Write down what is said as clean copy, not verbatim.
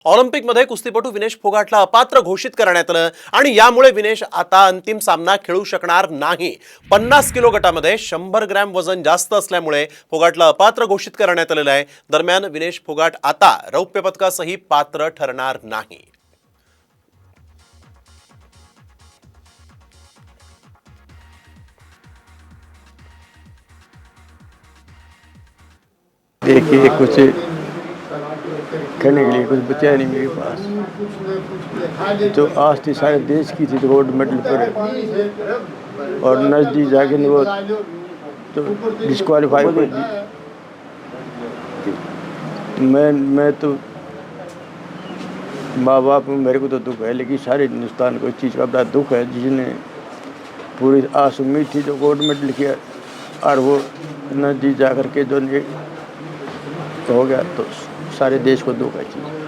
ऑलिम्पिकमध्ये कुस्तीपटू विनेश फोगाटला अपात्र घोषित करण्यात आलं आणि यामुळे विनेश आता अंतिम सामना खेळू शकणार नाही। 50 किलो गटामध्ये 100 ग्रॅम वजन जास्त असल्यामुळे फोगाटला अपात्र घोषित करण्यात आलेलं आहे। दरम्यान विनेश फोगाट आता रौप्य पदकासही पात्र ठरणार नाही। देखिए कुछ करने के लिए कुछ बचा नहीं मेरे पास। जो आस थी सारे देश की थी तो गोल्ड मेडल पर, और नजदीक जाके वो तो डिस्क्वालीफाई कर दी। मैं तो माँ बाप मेरे को तो दुख है, लेकिन सारे हिंदुस्तान को इस चीज़ का बड़ा दुख है जिसने पूरी आस उम्मीद थी जो गोल्ड मेडल किया, और वो नजदीक जा कर के जो हो गया, तो सारे देश को दुख है चीज़।